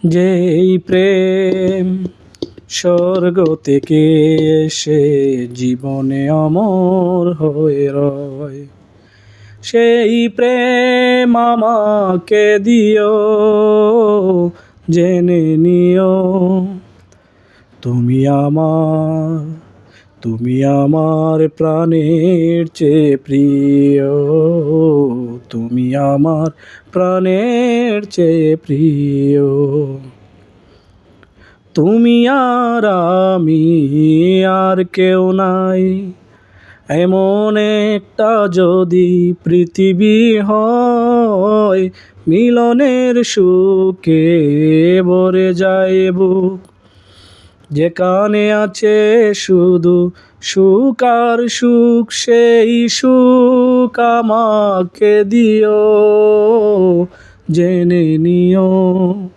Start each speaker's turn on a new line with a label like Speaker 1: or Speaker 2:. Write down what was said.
Speaker 1: যেই প্রেম স্বর্গ থেকে এসে জীবনে অমর হয়ে রয়, সেই প্রেম আমাকে দিও, জেনে নিও তুমি আমার, তুমি আমার প্রাণের চেয়ে প্রিয়, তুমি আমার প্রাণের চেয়ে প্রিয়। তুমি আর আমি আর কেউ নাই, এমন একটা যদি পৃথিবী হয়, মিলনের সুখে ভরে যায় বুক। যেখানে আছে শুধু সুখ আর সুখ, সেই সুখ আমাকে দিও, জেনে নিও।